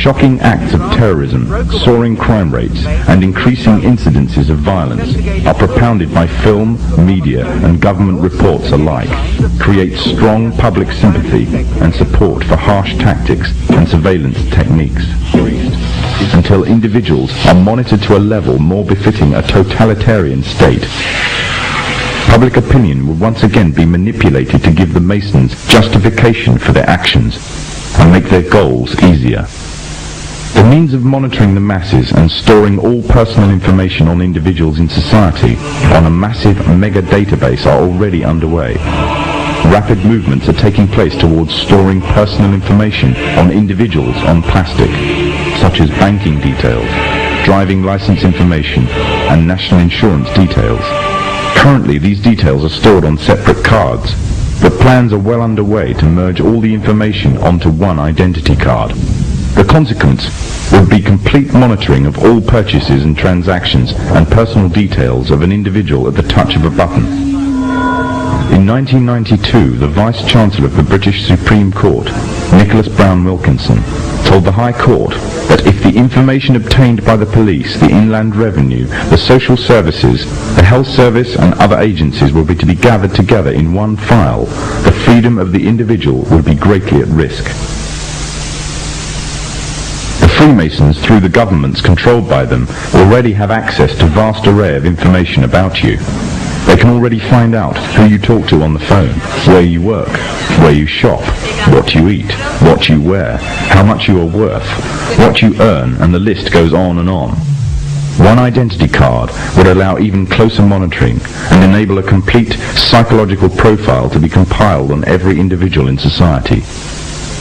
shocking acts of terrorism, soaring crime rates, and increasing incidences of violence are propounded by film, media, and government reports alike, create strong public sympathy and support for harsh tactics and surveillance techniques, until individuals are monitored to a level more befitting a totalitarian state. Public opinion will once again be manipulated to give the Masons justification for their actions and make their goals easier. The means of monitoring the masses and storing all personal information on individuals in society on a massive mega database are already underway. Rapid movements are taking place towards storing personal information on individuals on plastic, such as banking details, driving license information, and national insurance details. Currently, these details are stored on separate cards, but plans are well underway to merge all the information onto one identity card. The consequence would be complete monitoring of all purchases and transactions and personal details of an individual at the touch of a button. In 1992, the Vice-Chancellor of the British Supreme Court, Nicholas Brown Wilkinson, told the High Court that if the information obtained by the police, the Inland Revenue, the social services, the health service and other agencies were to be gathered together in one file, the freedom of the individual would be greatly at risk. The Freemasons, through the governments controlled by them, already have access to a vast array of information about you. They can already find out who you talk to on the phone, where you work, where you shop, what you eat, what you wear, how much you are worth, what you earn, and the list goes on and on. One identity card would allow even closer monitoring and enable a complete psychological profile to be compiled on every individual in society.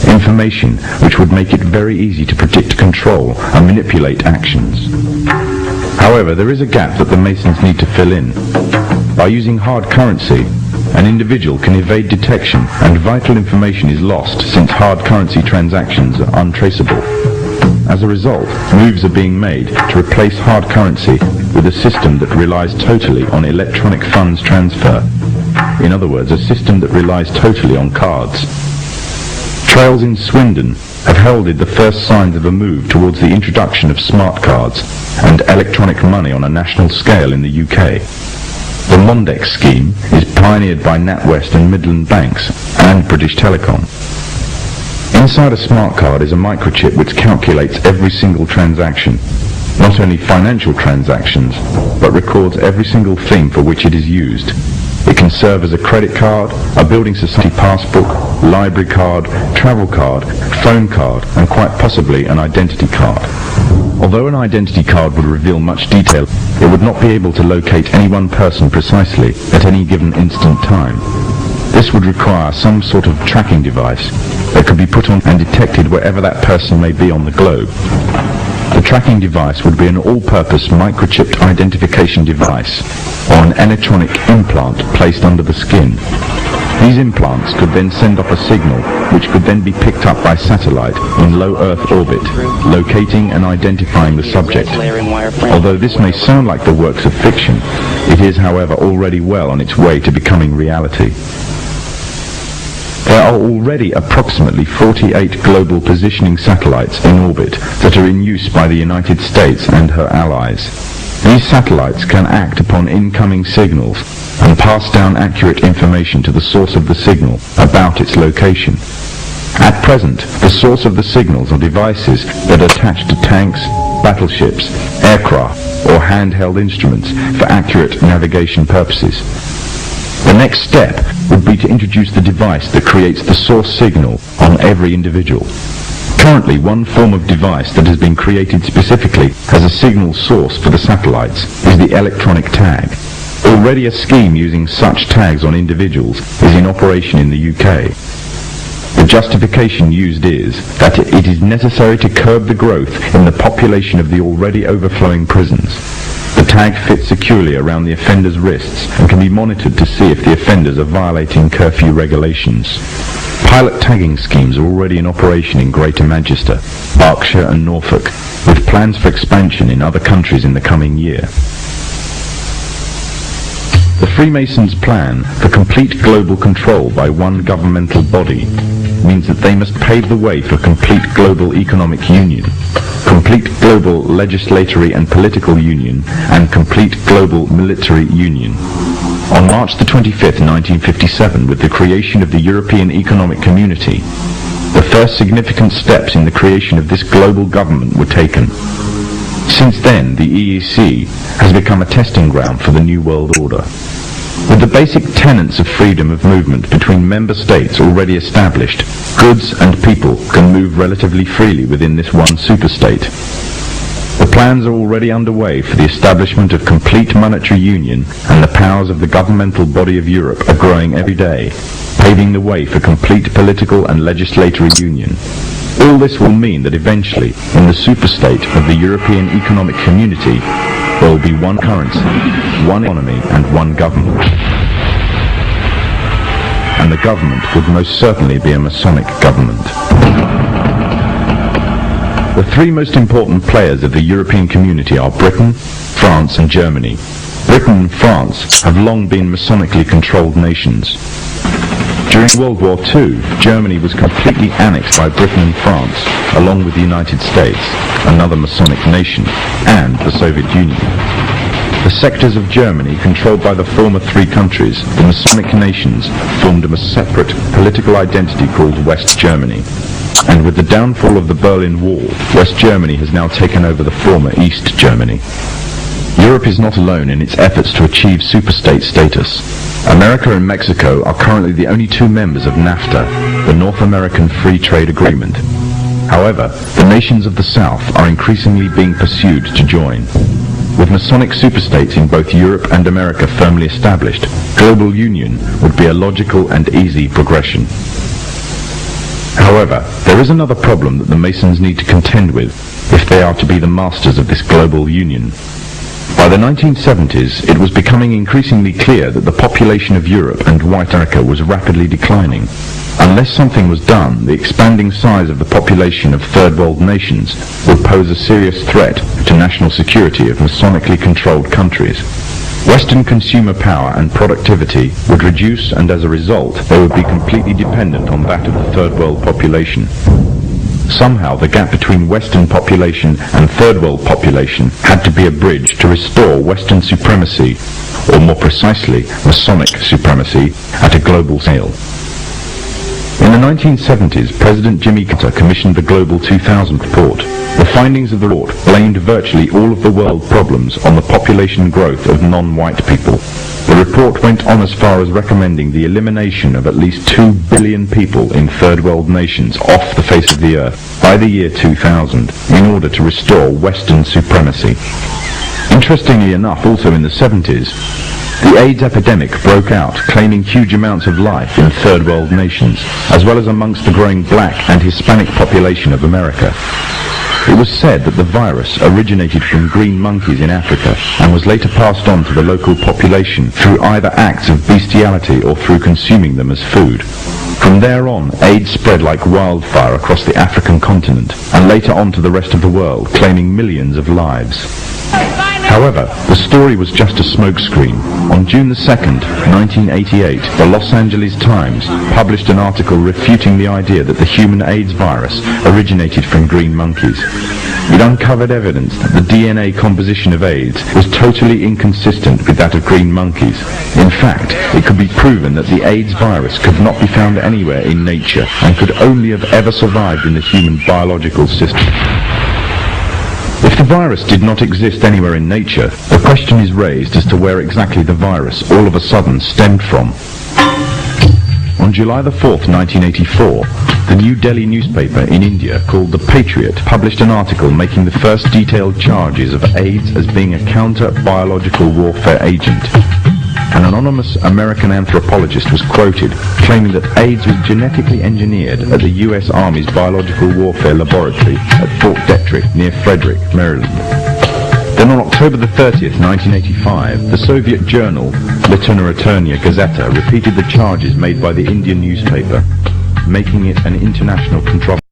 Information which would make it very easy to predict, control, and manipulate actions. However, there is a gap that the Masons need to fill in. By using hard currency, an individual can evade detection and vital information is lost since hard currency transactions are untraceable. As a result, moves are being made to replace hard currency with a system that relies totally on electronic funds transfer. In other words, a system that relies totally on cards. Trails in Swindon have heralded the first signs of a move towards the introduction of smart cards and electronic money on a national scale in the UK. The Mondex scheme is pioneered by NatWest and Midland Banks and British Telecom. Inside a smart card is a microchip which calculates every single transaction, not only financial transactions, but records every single thing for which it is used. It can serve as a credit card, a building society passbook, library card, travel card, phone card, and quite possibly an identity card. Although an identity card would reveal much detail, it would not be able to locate any one person precisely at any given instant time. This would require some sort of tracking device that could be put on and detected wherever that person may be on the globe. The tracking device would be an all-purpose microchipped identification device or an electronic implant placed under the skin. These implants could then send off a signal which could then be picked up by satellite in low Earth orbit, locating and identifying the subject. Although this may sound like the works of fiction, it is, however, already well on its way to becoming reality. There are already approximately 48 global positioning satellites in orbit that are in use by the United States and her allies. These satellites can act upon incoming signals and pass down accurate information to the source of the signal about its location. At present, the source of the signals are devices that are attached to tanks, battleships, aircraft, or handheld instruments for accurate navigation purposes. The next step would be to introduce the device that creates the source signal on every individual. Currently, one form of device that has been created specifically as a signal source for the satellites is the electronic tag. Already a scheme using such tags on individuals is in operation in the UK. The justification used is that it is necessary to curb the growth in the population of the already overflowing prisons. The tag fits securely around the offender's wrists and can be monitored to see if the offenders are violating curfew regulations. Pilot tagging schemes are already in operation in Greater Manchester, Berkshire and Norfolk, with plans for expansion in other countries in the coming year. The Freemasons' plan for complete global control by one governmental body means that they must pave the way for complete global economic union, complete global legislatory and political union, and complete global military union. On March the 25th, 1957, with the creation of the European Economic Community, the first significant steps in the creation of this global government were taken. Since then, the EEC has become a testing ground for the New World Order. With the basic tenets of freedom of movement between member states already established, goods and people can move relatively freely within this one superstate. The plans are already underway for the establishment of complete monetary union, and the powers of the governmental body of Europe are growing every day, paving the way for complete political and legislatory union. All this will mean that eventually, in the superstate of the European Economic Community, there will be one currency, one economy, and one government. And the government would most certainly be a Masonic government. The three most important players of the European community are Britain, France, and Germany. Britain and France have long been Masonically controlled nations. During World War II, Germany was completely annexed by Britain and France, along with the United States, another Masonic nation, and the Soviet Union. The sectors of Germany controlled by the former three countries, the Masonic nations, formed a separate political identity called West Germany. And with the downfall of the Berlin Wall, West Germany has now taken over the former East Germany. Europe is not alone in its efforts to achieve superstate status. America and Mexico are currently the only two members of NAFTA, the North American Free Trade Agreement. However, the nations of the South are increasingly being pursued to join. With Masonic superstates in both Europe and America firmly established, global union would be a logical and easy progression. However, there is another problem that the Masons need to contend with if they are to be the masters of this global union. By the 1970s, it was becoming increasingly clear that the population of Europe and White America was rapidly declining. Unless something was done, the expanding size of the population of third world nations would pose a serious threat to national security of Masonically controlled countries. Western consumer power and productivity would reduce, and as a result, they would be completely dependent on that of the third world population. Somehow the gap between Western population and third world population had to be a bridge to restore Western supremacy, or more precisely, Masonic supremacy, at a global scale. In the 1970s, President Jimmy Carter commissioned the Global 2000 report. The findings of the report blamed virtually all of the world problems on the population growth of non-white people. The report went on as far as recommending the elimination of at least 2 billion people in third world nations off the face of the earth by the year 2000 in order to restore Western supremacy. Interestingly enough, also in the 70s, the AIDS epidemic broke out, claiming huge amounts of life in third world nations, as well as amongst the growing black and Hispanic population of America. It was said that the virus originated from green monkeys in Africa and was later passed on to the local population through either acts of bestiality or through consuming them as food. From there on, AIDS spread like wildfire across the African continent and later on to the rest of the world, claiming millions of lives. However, the story was just a smokescreen. On June the 2nd, 1988, the Los Angeles Times published an article refuting the idea that the human AIDS virus originated from green monkeys. It uncovered evidence that the DNA composition of AIDS was totally inconsistent with that of green monkeys. In fact, it could be proven that the AIDS virus could not be found anywhere in nature and could only have ever survived in the human biological system. If the virus did not exist anywhere in nature, the question is raised as to where exactly the virus all of a sudden stemmed from. On July the 4th, 1984, the New Delhi newspaper in India called The Patriot published an article making the first detailed charges of AIDS as being a counter-biological warfare agent. An anonymous American anthropologist was quoted claiming that AIDS was genetically engineered at the U.S. Army's Biological Warfare Laboratory at Fort Detrick near Frederick, Maryland. Then on October the 30th, 1985, the Soviet journal Literaturia Gazeta repeated the charges made by the Indian newspaper, making it an international controversy.